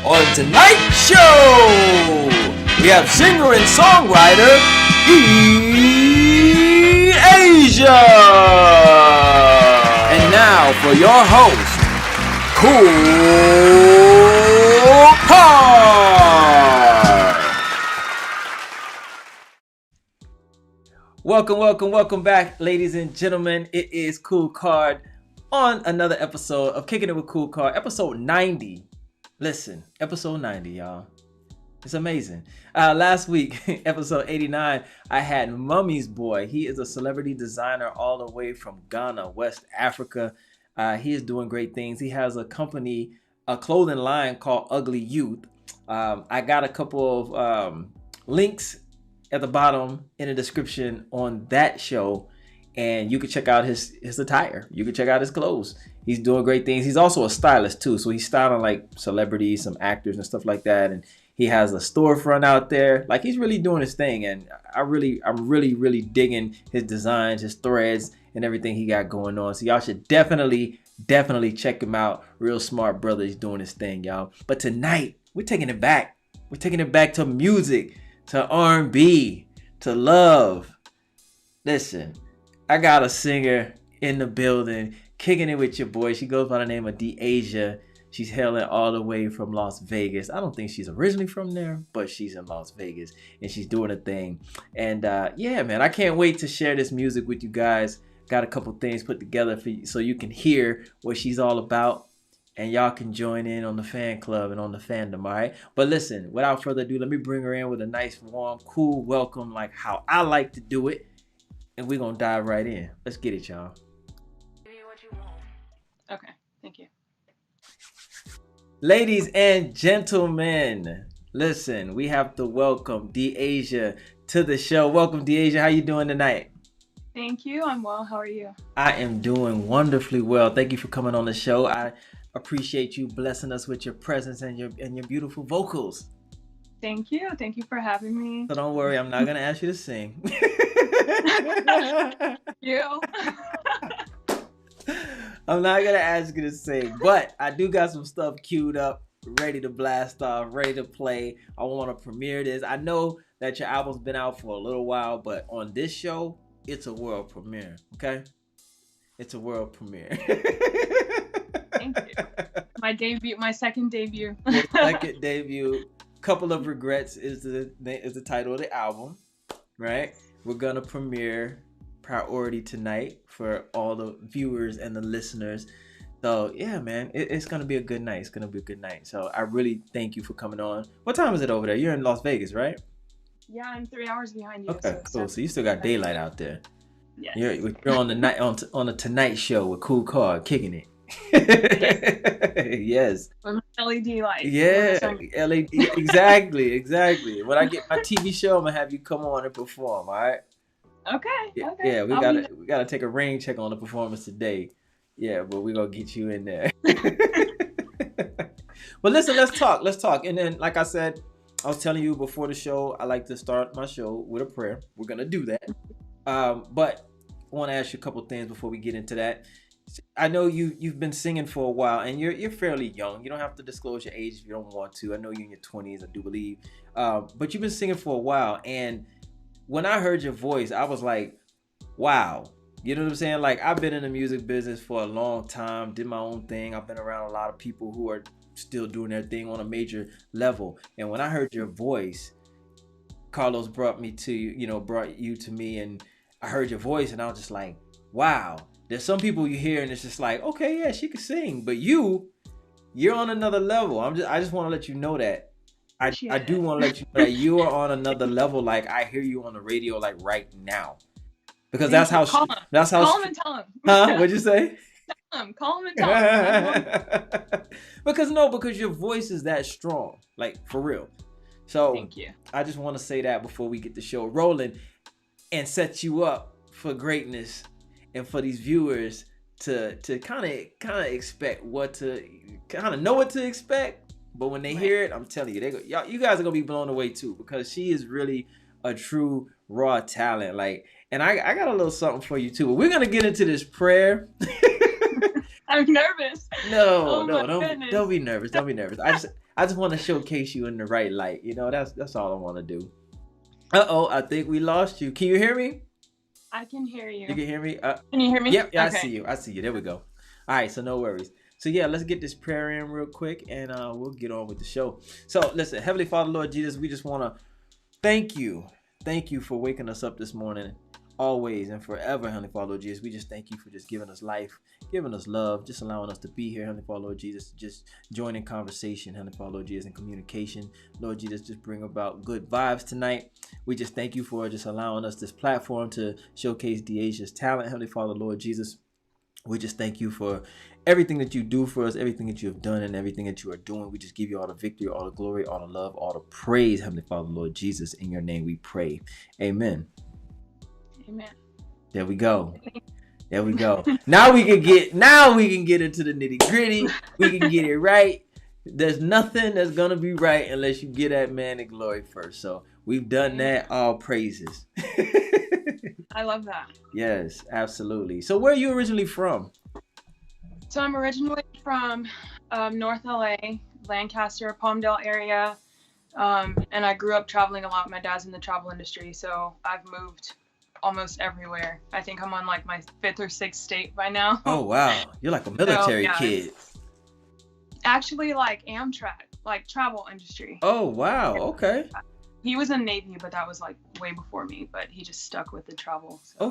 On tonight's show, we have singer and songwriter De'Asia. And now for your host, KoolKard. Welcome back, ladies and gentlemen. It is KoolKard on another episode of Kickin' It with KoolKard, episode 90. Listen, episode 90, y'all. It's amazing. Last week, episode 89, I had Mummy's Boy. He is a celebrity designer all the way from Ghana, West Africa. He is doing great things. He has a company, a clothing line called Ugly Youth. I got a couple of links at the bottom in the description on that show, and you can check out his attire. You can check out his clothes. He's doing great things. He's also a stylist too, so he's styling like celebrities, some actors and stuff like that. And he has a storefront out there. Like, he's really doing his thing, and I'm really digging his designs, his threads, and everything he got going on. So y'all should definitely check him out. Real smart brother. He's doing his thing, y'all. But tonight we're taking it back. We're taking it back to music, to R&B, to love. Listen, I got a singer in the building, kicking it with your boy. She goes by the name of De'Asia. She's hailing all the way from Las Vegas. I don't think she's originally from there, but she's in Las Vegas and she's doing a thing. And yeah, man, I can't wait to share this music with you guys. Got a couple things put together for you so you can hear what she's all about, and y'all can join in on the fan club and on the fandom, all right? But listen, without further ado, let me bring her in with a nice, warm, cool welcome, like how I like to do it. And we're going to dive right in. Let's get it, y'all. Okay, thank you. Ladies and gentlemen, listen, we have to welcome De'Asia to the show. Welcome, De'Asia. How you doing tonight? Thank you. I'm well. How are you? I am doing wonderfully well. Thank you for coming on the show. I appreciate you blessing us with your presence and your beautiful vocals. Thank you. Thank you for having me. So don't worry, I'm not going to ask you to sing. You. I'm not going to ask you to sing, but I do got some stuff queued up, ready to blast off, ready to play. I want to premiere this. I know that your album's been out for a little while, but on this show, it's a world premiere, okay? It's a world premiere. Thank you. My second debut. Your second debut. Couple of Regrets is the title of the album, right? We're gonna premiere Priority tonight for all the viewers and the listeners. So yeah, man, it's gonna be a good night. It's gonna be a good night. So I really thank you for coming on. What time is it over there? You're in Las Vegas, right? Yeah, I'm 3 hours behind you. Okay, cool. So you still got daylight out there. Yes. You're on the night on the Tonight Show with KoolKard, kicking it. Yes. With my LED light. Yeah, LED. Exactly. When I get my TV show, I'm gonna have you come on and perform. All right. Okay. Yeah, we gotta take a rain check on the performance today. Yeah, but we're gonna get you in there. But listen, let's talk. And then, like I said, I was telling you before the show, I like to start my show with a prayer. We're gonna do that. But I want to ask you a couple things before we get into that. I know you've been singing for a while, and you're fairly young. You don't have to disclose your age if you don't want to. I know you're in your 20s, I do believe. But you've been singing for a while, and when I heard your voice, I was like, wow. You know what I'm saying? Like, I've been in the music business for a long time, did my own thing. I've been around a lot of people who are still doing their thing on a major level. And when I heard your voice, Carlos brought you to me, and I heard your voice, and I was just like, wow. There's some people you hear and it's just like, okay, yeah, she can sing, but you're on another level. I just want to let you know that. I do want to let you know that you are on another level. Like, I hear you on the radio, like right now, because that's how. Call him and tell him. Huh? What'd you say? Call him and tell him. Because your voice is that strong, like for real. So thank you. I just want to say that before we get the show rolling and set you up for greatness. And for these viewers to kind of expect what to kind of know what to expect, but when they hear it, I'm telling you, you guys are gonna be blown away too, because she is really a true raw talent. Like, and I got a little something for you too. But we're gonna get into this prayer. I'm nervous. No, Oh no, my goodness. don't be nervous. Don't be nervous. I just want to showcase you in the right light. That's all I want to do. Uh-oh, I think we lost you. Can you hear me? I can hear you. You can hear me? Can you hear me? Yep, yeah, Okay. I see you. There we go. All right, so no worries. So yeah, let's get this prayer in real quick and we'll get on with the show. So listen, Heavenly Father, Lord Jesus, we just want to thank you. Thank you for waking us up this morning, always and forever, Heavenly Father, Lord Jesus. We just thank you for just giving us life, giving us love, just allowing us to be here, Heavenly Father, Lord Jesus, just join in conversation, Heavenly Father, Lord Jesus, and communication. Lord Jesus, just bring about good vibes tonight. We just thank you for just allowing us this platform to showcase De'Asia's talent, Heavenly Father, Lord Jesus. We just thank you for everything that you do for us, everything that you have done, and everything that you are doing. We just give you all the victory, all the glory, all the love, all the praise, Heavenly Father, Lord Jesus. In your name we pray. Amen. Amen. There we go. There we go. Now we can get into the nitty gritty. We can get it right. There's nothing that's gonna be right unless you get that man in glory first. So we've done that. All praises. I love that. Yes, absolutely. So where are you originally from? So I'm originally from North LA, Lancaster, Palmdale area. And I grew up traveling a lot. My dad's in the travel industry, so I've moved almost everywhere. I think I'm on like my 5th or 6th state by now. Oh wow, you're like a military kid. Actually, like Amtrak, like travel industry. Oh wow, okay. He was in Navy, but that was like way before me. But he just stuck with the travel. So.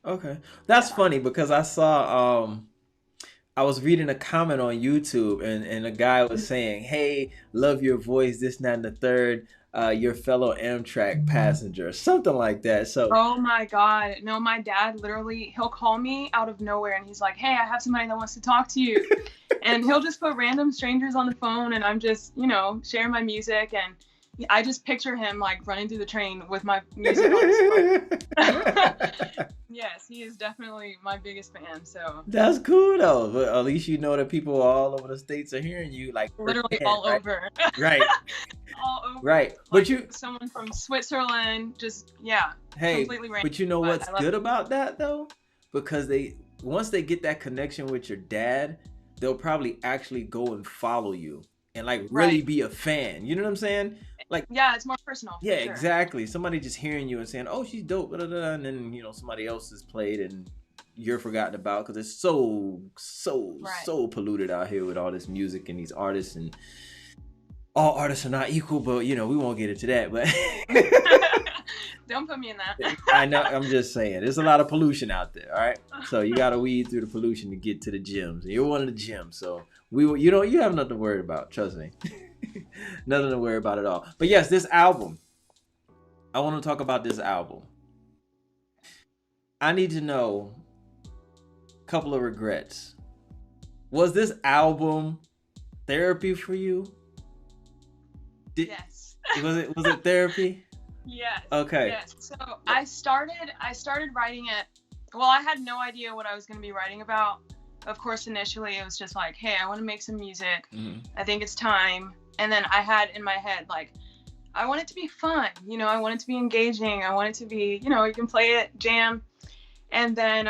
Okay. That's funny because I saw I was reading a comment on YouTube and a guy was saying, "Hey, love your voice, this, that, and the third. Your fellow Amtrak passenger," something like that. So. Oh my God, no! My dad literally, he'll call me out of nowhere and he's like, "Hey, I have somebody that wants to talk to you," and he'll just put random strangers on the phone, and I'm just, sharing my music, and I just picture him like running through the train with my music on his phone. Yes, he is definitely my biggest fan. So that's cool though. But at least you know that people all over the states are hearing you, like literally all over. Right. All over. Right. Like But someone from Switzerland, just Hey, completely random. But you know what's good about that though? Because once they get that connection with your dad, they'll probably actually go and follow you and like really be a fan. You know what I'm saying? Like, yeah, it's more personal. Yeah, sure. Exactly. Somebody just hearing you and saying, "Oh, she's dope," blah, blah, blah, and then somebody else is played and you're forgotten about because it's so polluted out here with all this music and these artists, and all artists are not equal. But we won't get into that. But don't put me in that. I know. I'm just saying, there's a lot of pollution out there. All right, so you got to weed through the pollution to get to the gyms. And you're one of the gyms, so you have nothing to worry about. Trust me. Nothing to worry about at all. But yes, this album. I want to talk about this album. I need to know a couple of regrets. Was this album therapy for you? Yes. Was it therapy? Yes. Okay. Yes. So I started writing it. Well, I had no idea what I was going to be writing about. Of course, initially it was just like, hey, I want to make some music. Mm-hmm. I think it's time. And then I had in my head, like, I want it to be fun. I want it to be engaging. I want it to be, you can play it, jam. And then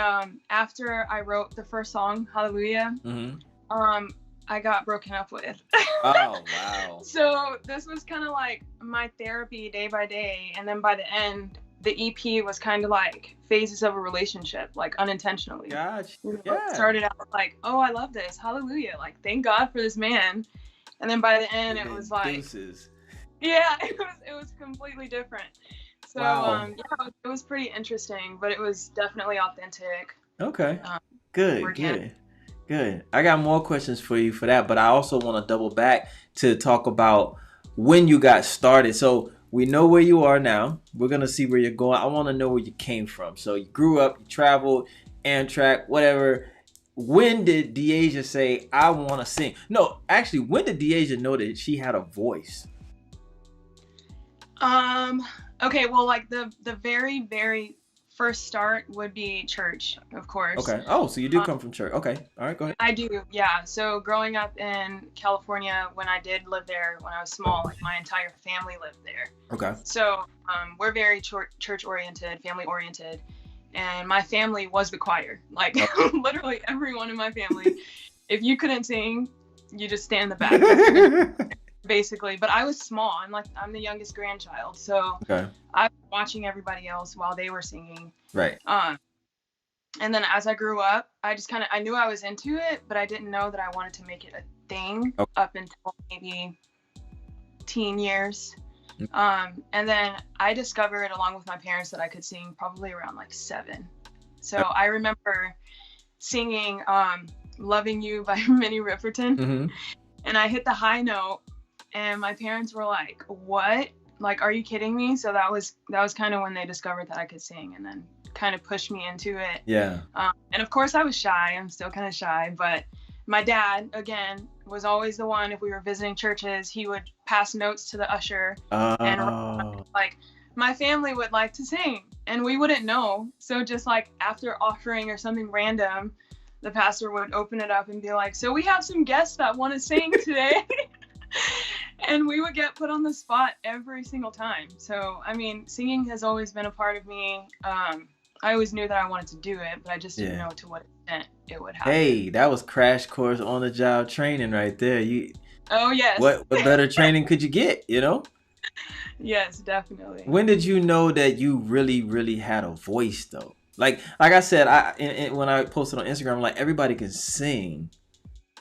after I wrote the first song, Hallelujah, mm-hmm. I got broken up with. Oh, wow. So this was kind of like my therapy day by day. And then by the end, the EP was kind of like phases of a relationship, like unintentionally. Gotcha. It started out like, oh, I love this. Hallelujah. Like, thank God for this man. And then by the end, it was like, deuces. Yeah, it was completely different. So, wow. It was pretty interesting, but it was definitely authentic. Okay. Good. I got more questions for you for that, but I also want to double back to talk about when you got started. So we know where you are now. We're going to see where you're going. I want to know where you came from. So you grew up, you traveled, Amtrak, whatever. When did De'Asia say, I want to sing? No, actually, when did De'Asia know that she had a voice? Okay, well, like the very, very first start would be church, of course. Okay. Oh, so you do come from church. Okay. All right, go ahead. I do, yeah. So growing up in California, when I did live there when I was small, like my entire family lived there. Okay. So we're very church-oriented, family-oriented. And my family was the choir, like literally everyone in my family. if you couldn't sing, you just stand in the back. Basically, but I was small. I'm the youngest grandchild, so Okay. I was watching everybody else while they were singing. Right. And then as I grew up, I knew I was into it, but I didn't know that I wanted to make it a thing up until maybe teen years. And then I discovered along with my parents that I could sing probably around like 7. So I remember singing Loving You by Minnie Riperton, and I hit the high note, and my parents were like, what? Like, are you kidding me? So that was kind of when they discovered that I could sing, and then kind of pushed me into it. Yeah. And of course I was shy. I'm still kind of shy, but my dad, again, was always the one, if we were visiting churches, he would pass notes to the usher. And like, my family would like to sing, and we wouldn't know. So just like after offering or something random, the pastor would open it up and be like, so we have some guests that want to sing today. And we would get put on the spot every single time. So, I mean, singing has always been a part of me. I always knew that I wanted to do it, but I just didn't know to what extent it would happen. Hey, that was crash course on the job training right there. Oh, yes. What better training could you get, you know? Yes, definitely. When did you know that you really, really had a voice, though? Like I said, when I posted on Instagram, I'm like, everybody can sing,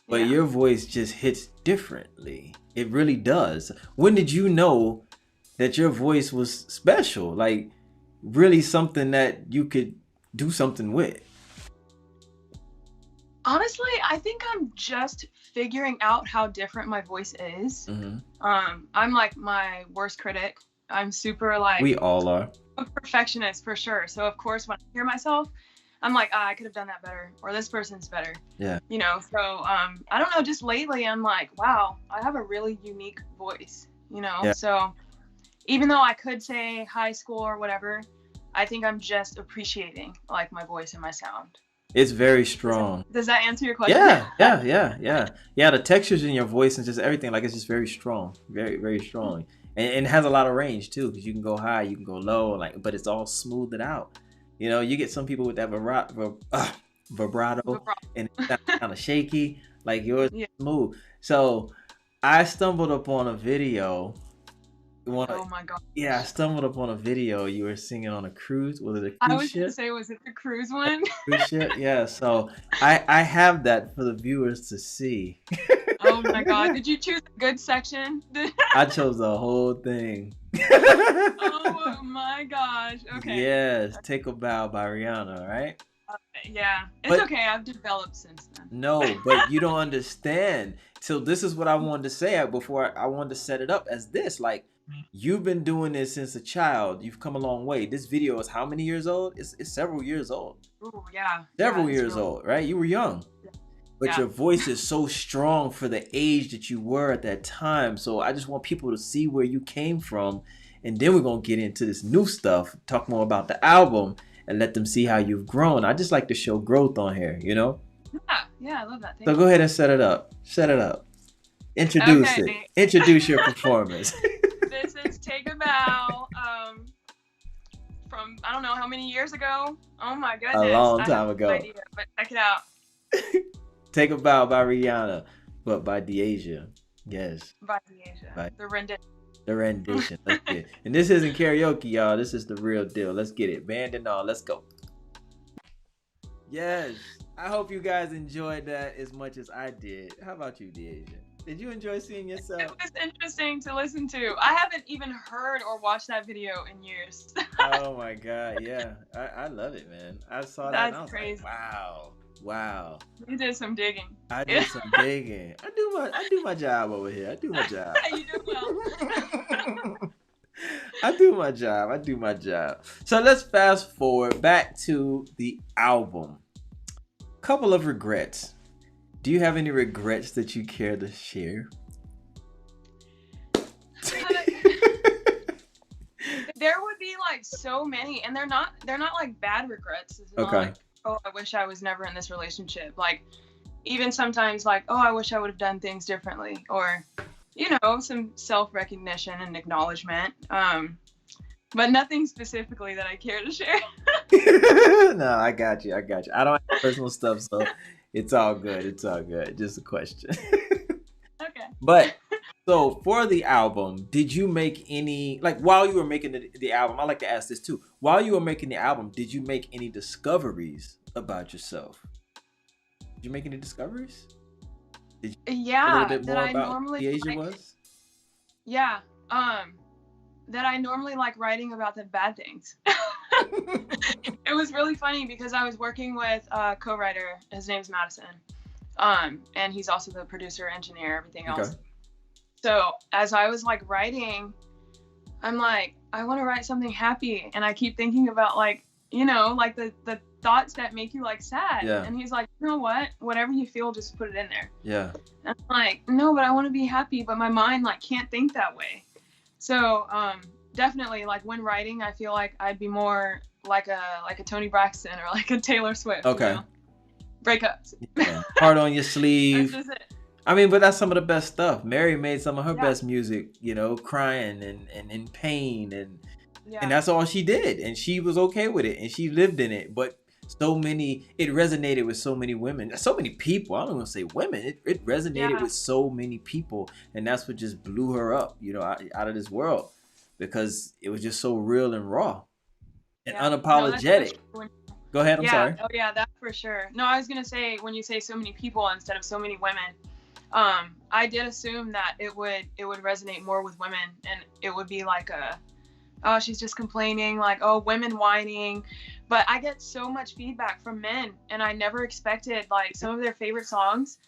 but your voice just hits differently. It really does. When did you know that your voice was special? Like, really something that you could do something with? Honestly, I think I'm just figuring out how different my voice is. I'm like my worst critic. I'm super like... We all are. A perfectionist for sure. So of course when I hear myself, I'm like, I could have done that better, or this person's better. Yeah. You know, so I don't know, just lately I'm like, wow, I have a really unique voice, you know? Yeah. So even though I could say high school or whatever, I think I'm just appreciating like my voice and my sound. It's very strong. Does that answer your question? Yeah. The textures in your voice and just everything, like, it's just very strong, very, very strong. And it has a lot of range too, because you can go high, you can go low, like, but it's all smoothed out. You know, you get some people with that vibrato, and it's kind of shaky. Like yours is smooth. So I stumbled upon a video. Oh my God. Yeah, I stumbled upon a video. You were singing on a cruise. Was it a cruise ship? I was going to say, was it the cruise one? Cruise ship? Yeah. So I have that for the viewers to see. Oh my God. Did you choose a good section? I chose the whole thing. Oh my gosh. Okay. Yes. Take a Bow by Rihanna, right? Yeah. It's okay. I've developed since then. No, but you don't understand. So this is what I wanted to say before I wanted to set it up as this. Like, you've been doing this since a child. You've come a long way. This video is how many years old? It's several years old. Ooh, yeah. Several years old, right? You were young. But your voice is so strong for the age that you were at that time. So I just want people to see where you came from. And then we're going to get into this new stuff, talk more about the album, and let them see how you've grown. I just like to show growth on here, you know? Yeah, I love that. So go ahead and set it up. Set it up. Introduce it. Introduce your performance. This is Take a Bow from, I don't know how many years ago. Oh my goodness. A long time ago. No idea, but check it out. Take a Bow by Rihanna, but by De'Asia. Yes. By De'Asia. The rendition. The rendition. Let's get it. And this isn't karaoke, y'all. This is the real deal. Let's get it. Band and all. Let's go. Yes. I hope you guys enjoyed that as much as I did. How about you, De'Asia? Did you enjoy seeing yourself? It was interesting to listen to. I haven't even heard or watched that video in years. Oh my God. Yeah. I love it, man. I saw that and I was crazy. Like, wow. You did some digging. I did some digging. I do my job over here. I do my job. You do well. I do my job. So let's fast forward back to the album. Couple of regrets. Do you have any regrets that you care to share? There would be like so many, and they're not like bad regrets. It's not like, oh, I wish I was never in this relationship. Like, even sometimes like, oh, I wish I would have done things differently, or, you know, some self-recognition and acknowledgement. But nothing specifically that I care to share. No, I got you. I don't have personal stuff, so It's all good. It's all good. Just a question. Okay. But so for the album, did you make any, like while you were making the album, I like to ask this too. While you were making the album, did you make any discoveries about yourself? Did you make any discoveries? Did you a little Yeah, bit that more I about normally De'Asia like. was? Yeah. That I normally like writing about the bad things. It was really funny because I was working with a co-writer. His name's Madison. And he's also the producer, engineer, everything else. Okay. So as I was like writing, I'm like, I want to write something happy, and I keep thinking about like, like the thoughts that make you like sad. Yeah. And he's like, you know what? Whatever you feel, just put it in there. Yeah. And I'm like, no, but I want to be happy, but my mind like can't think that way. So definitely like when writing, I feel like I'd be more like a Toni Braxton or like a Taylor Swift. Okay. Breakups. Yeah. Heart on your sleeve. That's just it. I mean, but that's some of the best stuff. Mary made some of her Yeah. best music, crying and in pain, and Yeah. that's all she did, and she was okay with it, and she lived in it. But it resonated with so many women, so many people. I don't want to say women. It resonated with so many people, and that's what just blew her up, out of this world, because it was just so real and raw and unapologetic. No, Go ahead. I'm sorry. Oh yeah, that's for sure. No, I was gonna say when you say so many people instead of so many women, I did assume that it would resonate more with women, and it would be like oh, she's just complaining, like, oh, women whining. But I get so much feedback from men, and I never expected like some of their favorite songs.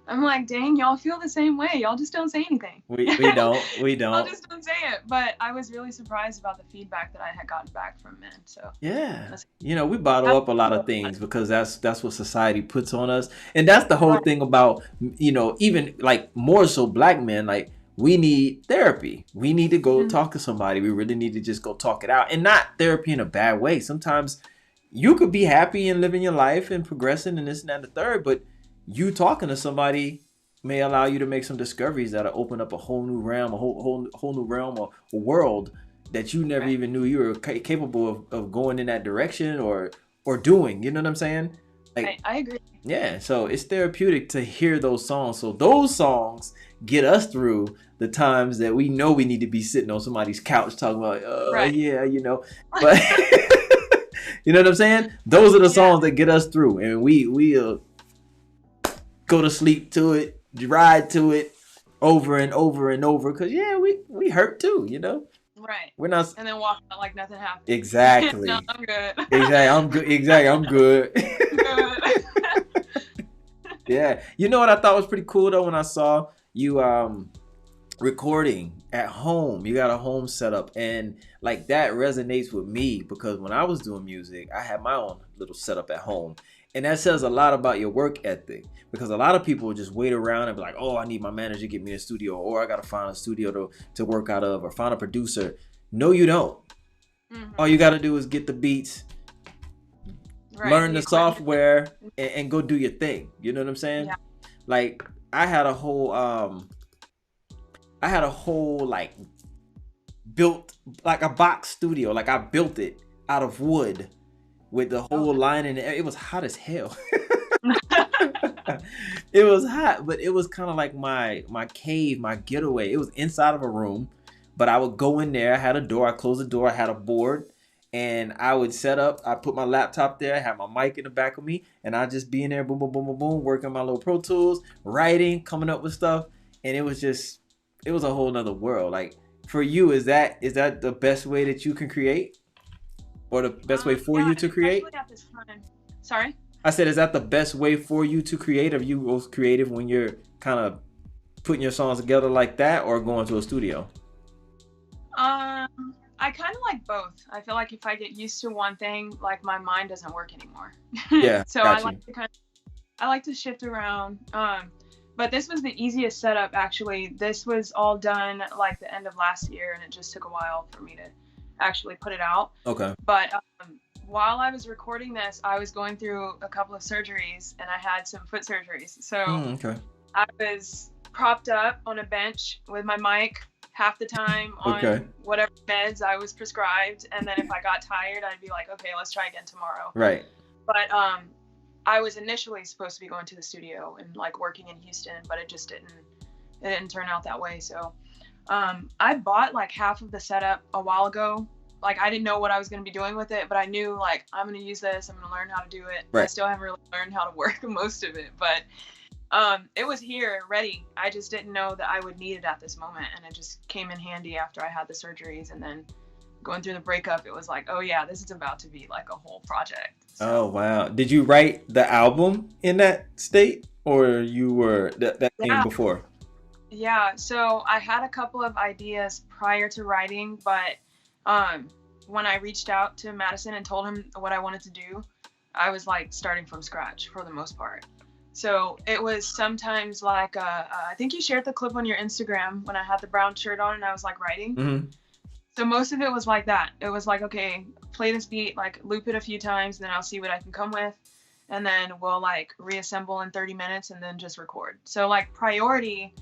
I'm like, dang, y'all feel the same way. Y'all just don't say anything. We don't. Y'all just don't say it. But I was really surprised about the feedback that I had gotten back from men. So yeah, we bottle up a lot of things because that's what society puts on us, and that's the whole thing about even like more so black men, like we need therapy. We need to go talk to somebody. We really need to just go talk it out, and not therapy in a bad way. Sometimes you could be happy and living your life and progressing and this and that and the third, but you talking to somebody may allow you to make some discoveries that'll open up a whole new realm, a whole new realm or a world that you never even knew you were capable of going in that direction or doing. You know what I'm saying? Like, I agree. Yeah, so it's therapeutic to hear those songs. So those songs get us through the times that we know we need to be sitting on somebody's couch talking about, yeah, but you know what I'm saying? Those are the songs that get us through, and we'll go to sleep to it, ride to it over and over and over, because we hurt too, Right. We're not, and then walk out like nothing happened. Exactly. No, I'm good. Exactly. I'm good. Exactly. I'm good. Good. Yeah. You know what I thought was pretty cool though, when I saw you recording at home. You got a home setup, and like that resonates with me, because when I was doing music, I had my own little setup at home. And that says a lot about your work ethic, because a lot of people just wait around and be like, oh, I need my manager to get me a studio, or I got to find a studio to work out of, or find a producer. No, you don't. All you got to do is get the beats, learn the software, and go do your thing. You know what I'm saying? Yeah. Like I had a whole like built like a box studio. Like I built it out of wood with the whole line in it. It was hot as hell. It was hot, but it was kind of like my cave, my getaway. It was inside of a room, but I would go in there. I had a door. I closed the door. I had a board, and I would set up. I put my laptop there. I had my mic in the back of me, and I'd just be in there, boom, boom, boom, boom, boom, working my little Pro Tools, writing, coming up with stuff, and it was a whole nother world. Like for you, is that the best way that you can create? Or the best way for you to create? At this time. Sorry? I said, is that the best way for you to create? Are you most creative when you're kind of putting your songs together like that, or going to a studio? I kind of like both. I feel like if I get used to one thing, like my mind doesn't work anymore. Yeah. So I like to shift around. But this was the easiest setup actually. This was all done like the end of last year, and it just took a while for me to actually put it out. Okay. But while I was recording this, I was going through a couple of surgeries, and I had some foot surgeries. So I was propped up on a bench with my mic half the time on whatever meds I was prescribed, and then if I got tired, I'd be like, okay, let's try again tomorrow. Right. But I was initially supposed to be going to the studio and like working in Houston, but it didn't turn out that way. So I bought like half of the setup a while ago. Like I didn't know what I was going to be doing with it, but I knew like I'm going to use this. I'm going to learn how to do it. Right. I still haven't really learned how to work most of it, but it was here ready. I just didn't know that I would need it at this moment, and it just came in handy after I had the surgeries, and then going through the breakup, it was like, oh yeah, this is about to be like a whole project. So, Oh wow! Did you write the album in that state, or you were that came before? Yeah, so I had a couple of ideas prior to writing, but when I reached out to Madison and told him what I wanted to do, I was like starting from scratch for the most part. So it was sometimes like I think you shared the clip on your Instagram when I had the brown shirt on and I was like writing. Mm-hmm. So most of it was like that. It was like, okay, play this beat, like loop it a few times, then I'll see what I can come with. And then we'll like reassemble in 30 minutes and then just record. So like Priority,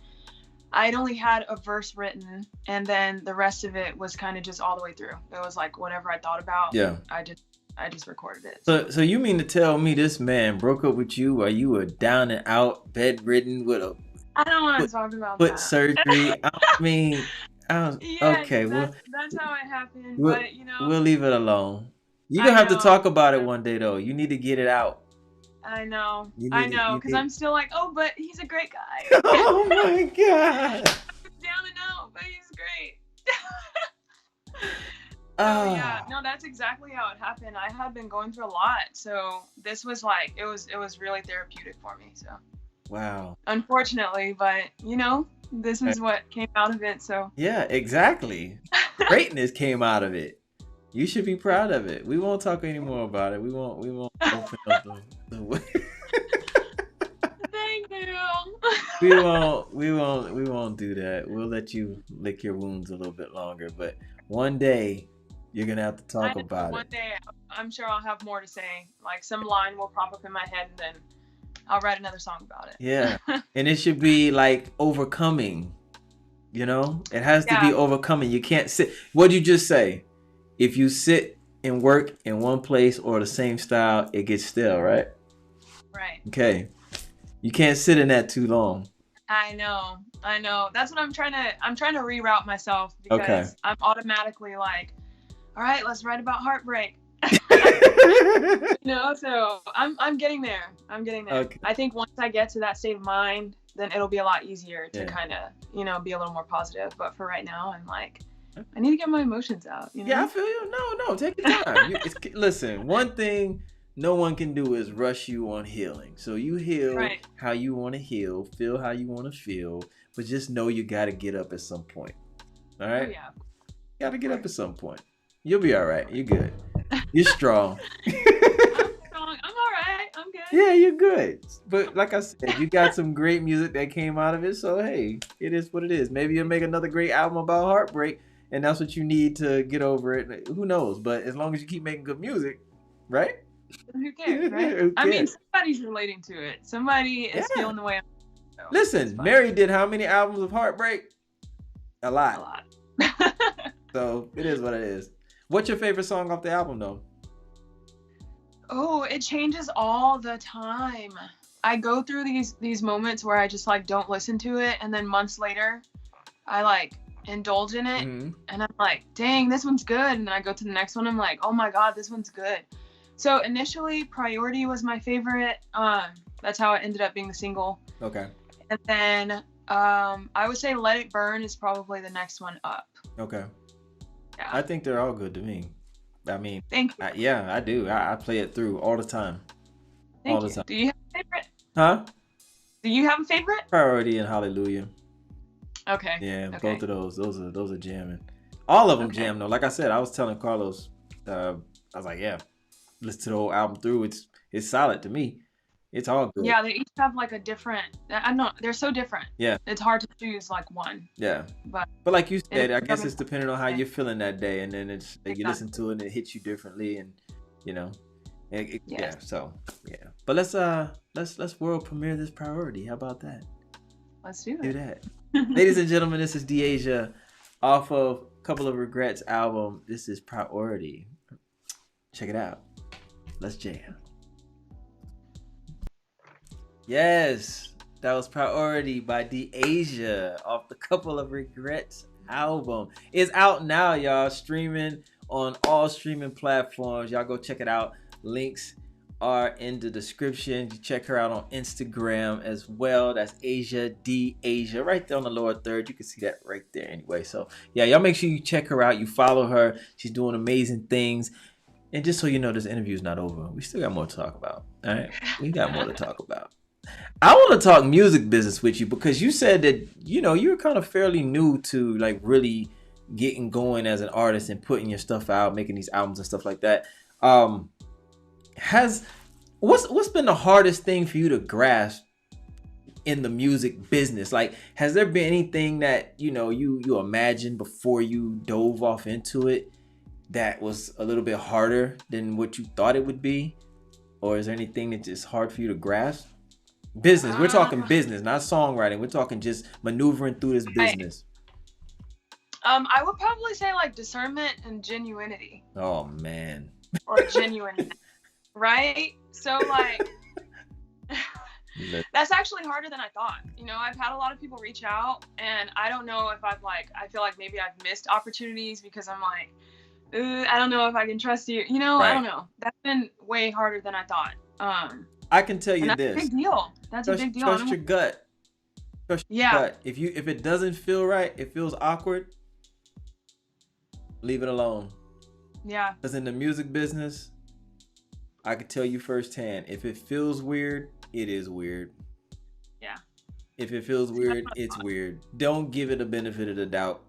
I'd only had a verse written, and then the rest of it was kind of just all the way through. It was like whatever I thought about. Yeah. I just recorded it. So you mean to tell me this man broke up with you while you were down and out, bedridden with a I don't want to talk about foot that. surgery? Okay. That's how it happened. We'll, But you know, we'll leave it alone. You're gonna have to talk about it one day, though. You need to get it out. I know, because I'm still like, oh, but he's a great guy. Oh my god. Down and out, but he's great. Oh. Yeah, no, that's exactly how it happened. I had been going through a lot, so this was like it was really therapeutic for me. So. Wow. Unfortunately, but you know, this is what came out of it. So. Yeah, exactly. Greatness came out of it. You should be proud of it. We won't talk anymore about it. We won't open up the way. Thank you. We won't do that. We'll let you lick your wounds a little bit longer, but one day you're gonna have to talk about it. One day, I'm sure I'll have more to say. Like some line will pop up in my head, and then I'll write another song about it. Yeah, and it should be like overcoming. You know, it has to be overcoming. You can't sit. What'd you just say? If you sit and work in one place or the same style, it gets stale, right? Right. Okay. You can't sit in that too long. I know. That's what I'm trying to reroute myself, because I'm automatically like, all right, let's write about heartbreak. So I'm getting there. Okay. I think once I get to that state of mind, then it'll be a lot easier to kind of, be a little more positive. But for right now, I'm like, I need to get my emotions out. Yeah, I feel you. No, take your time. Listen, one thing no one can do is rush you on healing. So you heal how you want to heal, feel how you want to feel, but just know you got to get up at some point. All right? Oh, yeah. You got to get up at some point. You'll be all right. You're good. You're strong. I'm strong. I'm all right. I'm good. Yeah, you're good. But like I said, you got some great music that came out of it. So, hey, it is what it is. Maybe you'll make another great album about heartbreak, and that's what you need to get over it. Who knows? But as long as you keep making good music, right? Who cares, right? Who cares? I mean, somebody's relating to it. Somebody is feeling the way I'm feeling. So listen, Mary did how many albums of heartbreak? A lot. So it is what it is. What's your favorite song off the album, though? Oh, it changes all the time. I go through these moments where I just like don't listen to it, and then months later, I like indulge in it, and I'm like, dang, this one's good. And then I go to the next one, I'm like, oh my god, this one's good. So initially, Priority was my favorite. That's how it ended up being the single. Okay. And then I would say Let It Burn is probably the next one up. Okay. Yeah. I think they're all good to me. I mean, thank you. I do. I play it through all the time. Thank you. Do you have a favorite? Huh? Do you have a favorite? Priority and Hallelujah. Okay. Yeah, both of those. Those are jamming. All of them jam though. Like I said, I was telling Carlos, I was like, yeah, listen to the whole album through. It's solid to me. It's all good. Yeah, they each have like a different. I know they're so different. Yeah. It's hard to choose like one. Yeah. But like you said, I guess it's depending on how you're feeling that day, and then it's you listen to it and it hits you differently, and yeah. So yeah. But let's world premiere this Priority. How about that? Let's do that. Ladies and gentlemen, this is De'Asia off of Couple of Regrets album. This is Priority. Check it out. Let's jam. Yes, that was Priority by De'Asia off the Couple of Regrets album. It's out now, y'all. Streaming on all streaming platforms. Y'all go check it out. Links are in the description. You check her out on Instagram as well. That's Asia De'Asia, right there on the lower third. You can see that right there anyway. So yeah, y'all make sure you check her out. You follow her. She's doing amazing things. And just so you know, this interview is not over. We still got more to talk about. All right, we got more to talk about. I want to talk music business with you because you said that, you know, you're kind of fairly new to like really getting going as an artist and putting your stuff out, making these albums and stuff like that. What's been the hardest thing for you to grasp in the music business? Like, has there been anything that, you know, you imagined before you dove off into it that was a little bit harder than what you thought it would be? Or is there anything that's just hard for you to grasp? Business. We're talking business, not songwriting. We're talking just maneuvering through this business. I would probably say like discernment and genuinity. Oh man. Or genuineness, right? So like, that's actually harder than I thought. You know, I've had a lot of people reach out, and I don't know if I feel like maybe I've missed opportunities because I'm like, I don't know if I can trust you. You know, right. I don't know. That's been way harder than I thought. I can tell you that's this. That's a big deal. That's a big deal. Trust your gut. Trust your gut. If it doesn't feel right, it feels awkward, leave it alone. Yeah. Because in the music business, I can tell you firsthand, if it feels weird, it is weird. Yeah. If it feels weird, it's weird. Don't give it a benefit of the doubt.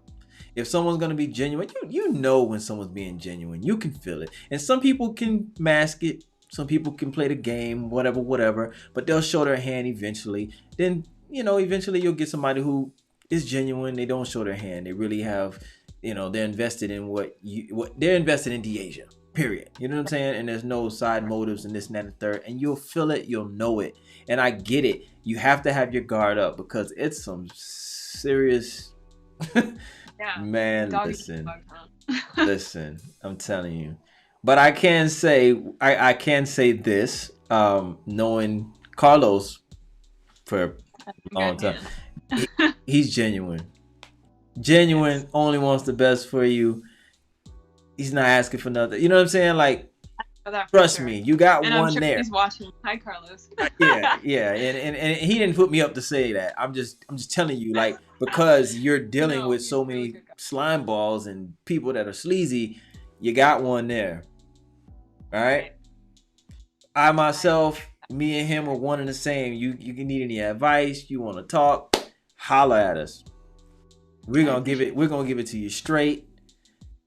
If someone's going to be genuine, you know when someone's being genuine. You can feel it. And some people can mask it. Some people can play the game, whatever, but they'll show their hand eventually. Then, you know, eventually you'll get somebody who is genuine. They don't show their hand. They really have, you know, they're invested in what they're invested in De'Asia, period. You know what I'm saying? And there's no side motives and this and that and the third. And you'll feel it. You'll know it. And I get it. You have to have your guard up because it's some serious... Yeah. Man, listen, I'm telling you. But I can say this, knowing Carlos for a long time, he's genuine. Genuine, only wants the best for you. He's not asking for nothing. You know what I'm saying? Like, trust me, you got and one I'm sure there. He's watching. Hi, Carlos. yeah, and he didn't put me up to say that. I'm just telling you, like, because you're dealing with so many slime balls and people that are sleazy, you got one there. All right. I myself, me and him are one and the same. You can need any advice, you want to talk, holla at us. We're gonna give it to you straight.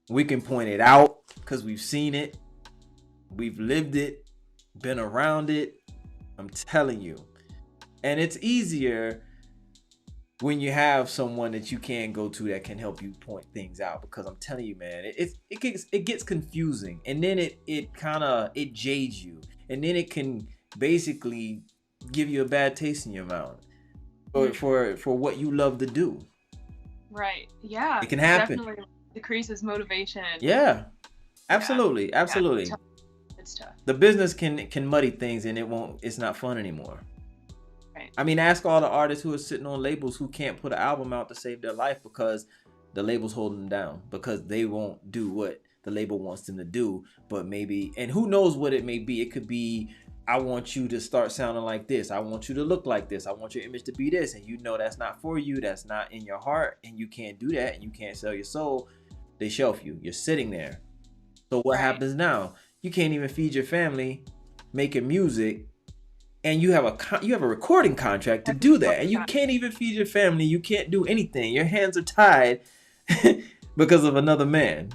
We can point it out because we've seen it. We've lived it, been around it. I'm telling you. And it's easier when you have someone that you can go to that can help you point things out, because I'm telling you, man, it gets confusing, and then it jades you, and then it can basically give you a bad taste in your mouth for what you love to do. Right. Yeah. It can happen. Definitely decreases motivation. Yeah. Absolutely. Yeah. Absolutely. It's tough. The business can muddy things, and it's not fun anymore. Right. I mean, ask all the artists who are sitting on labels who can't put an album out to save their life because the label's holding them down, because they won't do what the label wants them to do. But maybe, and who knows what it may be. It could be, I want you to start sounding like this. I want you to look like this. I want your image to be this. And you know that's not for you. That's not in your heart. And you can't do that. And you can't sell your soul. They shelf you. You're sitting there. So what happens now? You can't even feed your family making music. And you have a recording contract to do that. And you can't even feed your family. You can't do anything. Your hands are tied because of another man.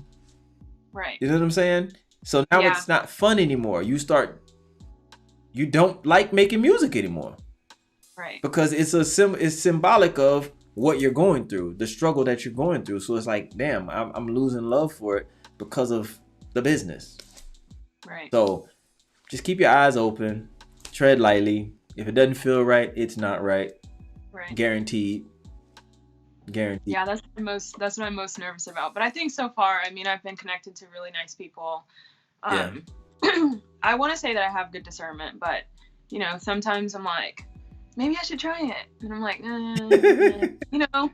Right. You know what I'm saying? So now it's not fun anymore. You don't like making music anymore. Right. Because it's symbolic of what you're going through, the struggle that you're going through. So it's like, damn, I'm losing love for it because of the business. Right. So just keep your eyes open, tread lightly. If it doesn't feel right, it's not right. Right. Guaranteed. Yeah, that's what I'm most nervous about. But I think so far, I mean, I've been connected to really nice people. I want to say that I have good discernment, but you know, sometimes I'm like, maybe I should try it. And I'm like,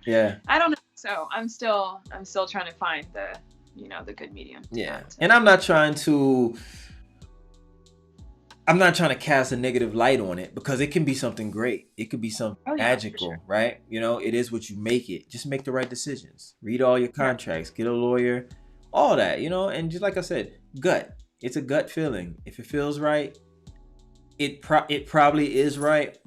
Yeah. I don't know. So I'm still trying to find the good medium. Yeah. And I'm not trying to cast a negative light on it, because it can be something great. It could be something magical, sure. Right? It is what you make it. Just make the right decisions. Read all your contracts, get a lawyer, all that, and just like I said, gut. It's a gut feeling. If it feels right, it probably is right,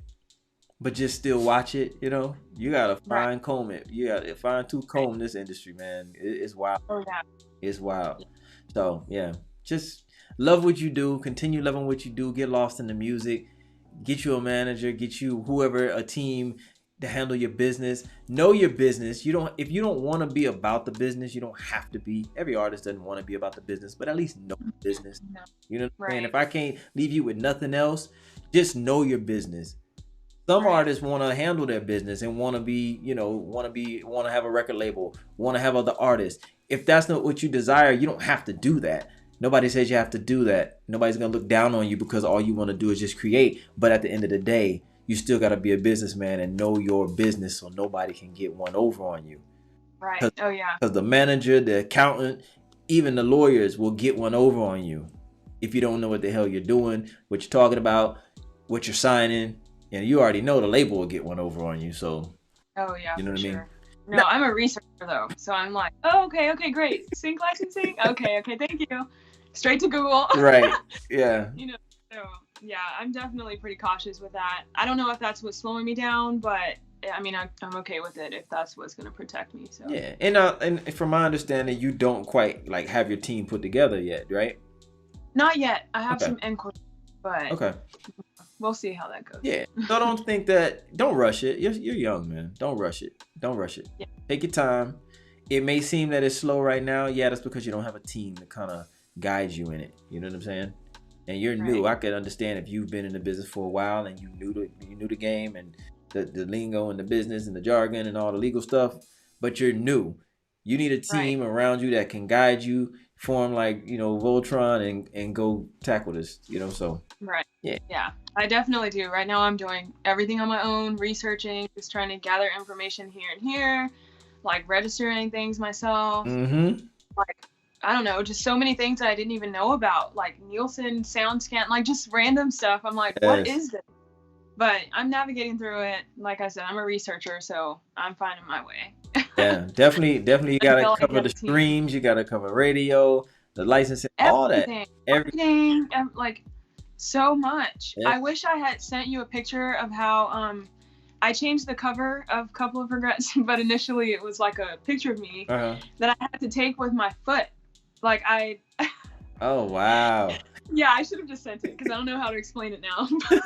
but just still watch it, You gotta fine comb it. You gotta fine tooth comb this industry, man. It's wild. Oh, yeah. It's wild. So yeah, just love what you do. Continue loving what you do. Get lost in the music. Get you a manager. Get you a team to handle your business. Know your business. If you don't want to be about the business, you don't have to be. Every artist doesn't want to be about the business, but at least know the business. No. You know what I'm saying? If I can't leave you with nothing else, just know your business. Some artists want to handle their business and want to have a record label, want to have other artists. If that's not what you desire, you don't have to do that. Nobody says you have to do that. Nobody's going to look down on you because all you want to do is just create. But at the end of the day, you still got to be a businessman and know your business so nobody can get one over on you. Right. Oh, yeah. Because the manager, the accountant, even the lawyers will get one over on you if you don't know what the hell you're doing, what you're talking about, what you're signing. And you already know the label will get one over on you. So, oh, yeah. You know what I mean? No, I'm a researcher, though. So I'm like, oh, okay, great. Sync licensing? Okay, thank you. Straight to Google. Right. Yeah. So yeah, I'm definitely pretty cautious with that. I don't know if that's what's slowing me down, but I mean, I'm okay with it if that's what's going to protect me. So yeah, and from my understanding, you don't quite have your team put together yet, right? Not yet. I have some inquiries, but okay. We'll see how that goes. Yeah. So don't rush it. You're young, man. Don't rush it. Yeah. Take your time. It may seem that it's slow right now. Yeah, that's because you don't have a team to kind of guide you in it. You know what I'm saying? And you're new. I could understand if you've been in the business for a while and you knew the game and the lingo and the business and the jargon and all the legal stuff, but you're new. You need a team around you that can guide you, form Voltron and go tackle this, so. Right. Yeah. I definitely do. Right now I'm doing everything on my own, researching, just trying to gather information here and here, registering things myself. Mm-hmm. I don't know, just so many things that I didn't even know about, Nielsen, SoundScan, just random stuff. I'm like, what is this? But I'm navigating through it. Like I said, I'm a researcher, so I'm finding my way. Yeah, definitely. You gotta cover the streams. You gotta cover radio, the licensing, all that. Everything, so much. Yeah. I wish I had sent you a picture of how I changed the cover of a couple of Regrets, but initially it was a picture of me that I had to take with my foot. Oh, wow. Yeah, I should have just sent it because I don't know how to explain it now. But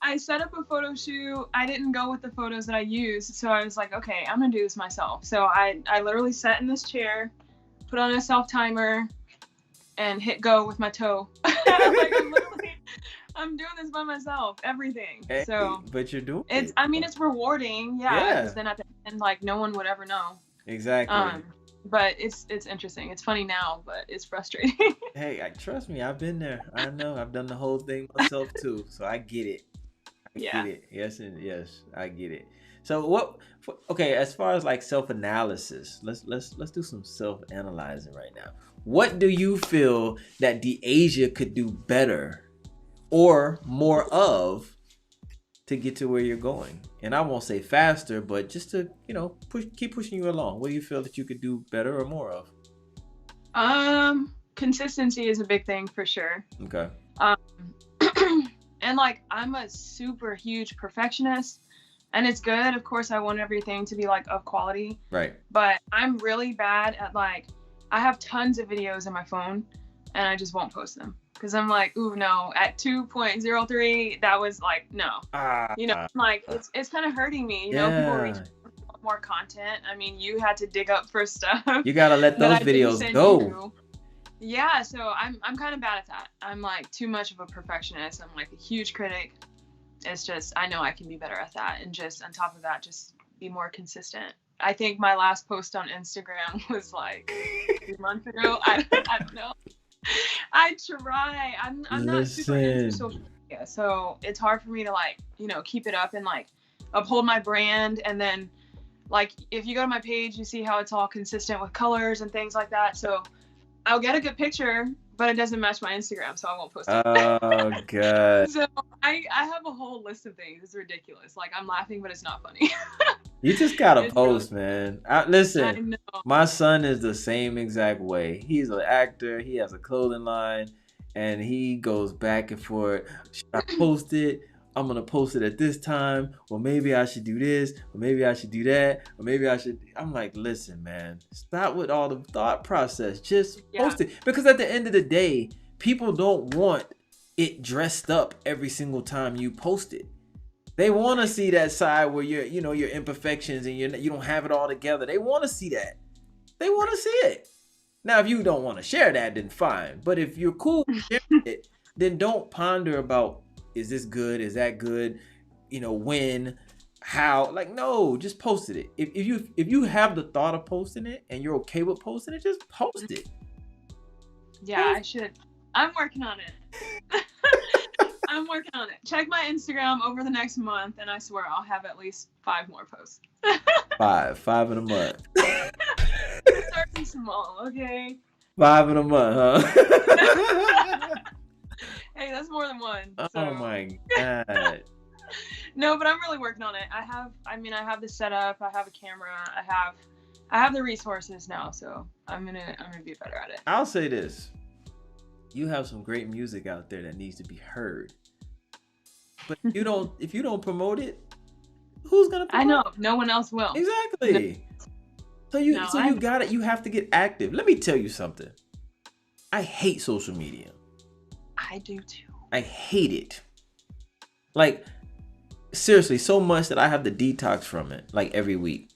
I set up a photo shoot. I didn't go with the photos that I used, so I was like, okay, I'm gonna do this myself. So I literally sat in this chair, put on a self timer, and hit go with my toe. I'm doing this by myself, everything. Hey, so, but you're doing it. I mean, it's rewarding, yeah. Because then at the end, no one would ever know. Exactly. But it's interesting. It's funny now, but it's frustrating. Hey, trust me, I've been there. I know. I've done the whole thing myself too, so I get it. Get it. Yes, I get it. So as far as self-analysis, let's do some self-analyzing right now. What do you feel that De'Asia could do better or more of to get to where you're going? And I won't say faster, but just to, keep pushing you along. What do you feel that you could do better or more of? Consistency is a big thing for sure. Okay. And I'm a super huge perfectionist, and it's good. Of course, I want everything to be of quality. Right. But I'm really bad at I have tons of videos on my phone, and I just won't post them because I'm ooh, no. At 2.03, that was no. It's kind of hurting me. You know, people reach more content. I mean, you had to dig up for stuff. You gotta let those videos go. Yeah, so I'm kind of bad at that. I'm too much of a perfectionist. I'm a huge critic. It's just, I know I can be better at that, and just on top of that, just be more consistent. I think my last post on Instagram was 3 months ago. I don't know. I try. I'm not super into social media. media. So it's hard for me to like, you know, keep it up and like uphold my brand. And then like, if you go to my page, you see how it's all consistent with colors and things like that. So I'll get a good picture, but it doesn't match my Instagram, so I won't post it. Oh, God. So I have a whole list of things. It's ridiculous. Like, I'm laughing, but it's not funny. You just gotta It's post, really, man. I Listen, know. my son is the same exact way. He's an actor. He has a clothing line, and he goes back and forth. Should I post it? I'm gonna post it at this time, or maybe I should do this, or maybe I should do that, or maybe I should. I'm like, listen, man, stop with all the thought process. Just post it, because at the end of the day, people don't want it dressed up every single time you post it. They want to see that side where you're, you know, your imperfections and you don't have it all together. They want to see that. They want to see it. Now, if you don't want to share that, then fine. But if you're cool with sharing it, then don't ponder about, is this good? Is that good? You know, when, how? Like, no, just post it. If you have the thought of posting it and you're okay with posting it, just post it. Yeah, I should. I'm working on it. I'm working on it. Check my Instagram over the next month, and I swear I'll have at least 5 more posts. Five in a month. Starting small, okay? 5 in a month, huh? Hey, that's more than one. So. Oh my God. No, but I'm really working on it. I have the setup. I have a camera. I have the resources now, so I'm gonna be better at it. I'll say this. You have some great music out there that needs to be heard. But if you don't promote it, who's gonna promote it? I know, no one else will. Exactly. No. You got it. You have to get active. Let me tell you something. I hate social media. I do too. I hate it. Like, seriously, so much that I have to detox from it, like every week.